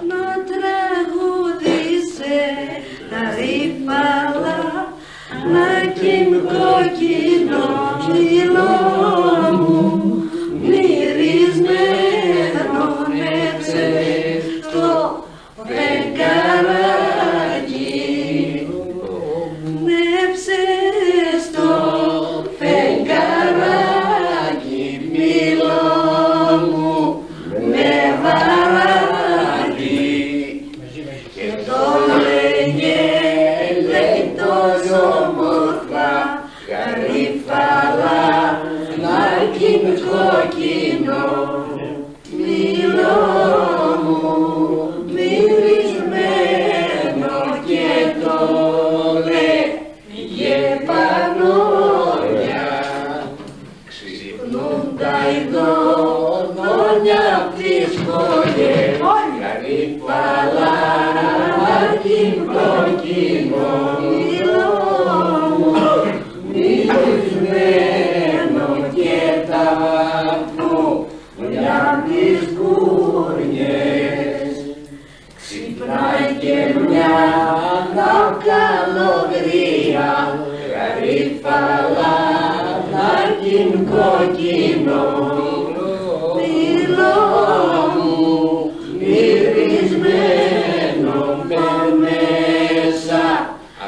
Να τραγουδήσε τα ρήφαλα, να κοκκινό μήλο μου, μυρισμένο νεψευτό φεγγαράκι, νεψευτό φεγγαράκι, μήλο μου με βαράκι. Και το λέγε, λέει τόσο όμορφα, γαρίφαλα, ναρκίν κόκκινο, μήλο μου, μυρισμένο και το λέγε πανόλια. Ξυπνούν τα ειδονόνια απ' τις σχολές, γαρίφαλα, ναρκίν κόκκινο, μήλο μου, μυρισμένο και τα πουλιά τις κουρνιές. Ξυπνάει και μια καλογρία, γαρίφαλα, ναρκίν κόκκινο, μήλο μου, μυρισμένο με μέσα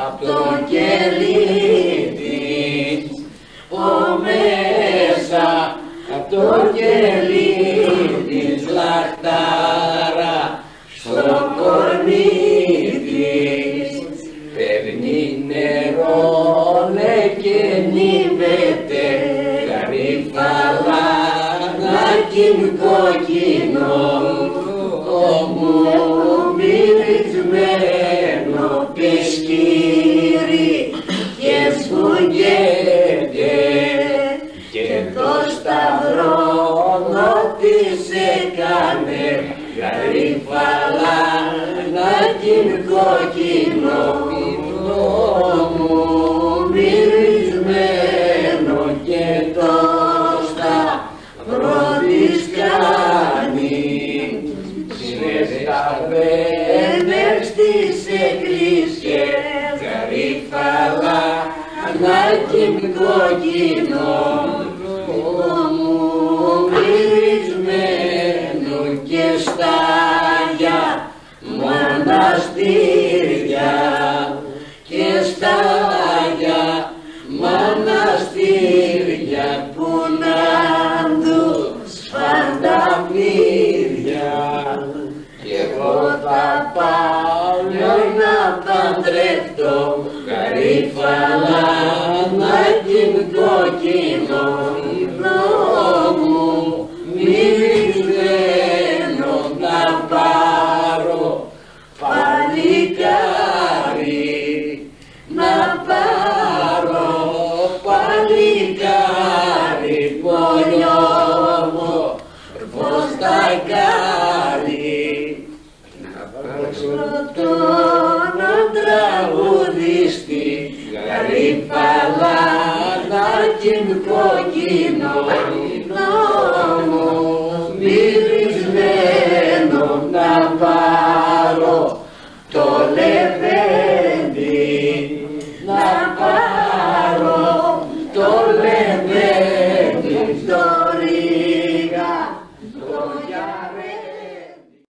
απ' το κελί της, μέσα απ' το κελί της λαχτάρα στο κορμί της. Παίρνει νερό, λέει και νύβεται, γαρίφαλα, ναρκίν κόκκινο, μου μυρισμένο πισκύρι και σφουγγέται, και το σταυρό της έκανε, γαρίφαλα, ναρκίν κόκκινο, μου μυρισμένο και το σταυρό της κάνει. Συναισθανθένες στις εκκλησίες, γαρίφαλα, ναρκίν κόκκινο, μου μυρισμένο και στα Αγιά μοναστήρια, και στα Αγιά μοναστήρια που να τους φανταμίδια. Κι εγώ θα πάω να παντρευτώ, γαρίφαλα, ναρκίν κόκκινο, μήλο μου, μυρισμένο να πάρω παλικάρι, να πάρω παλικάρι, πολιόμορφο στακάρι. Τον τραγουδιστή, γαρίφαλα, ναρκίν κόκκινο,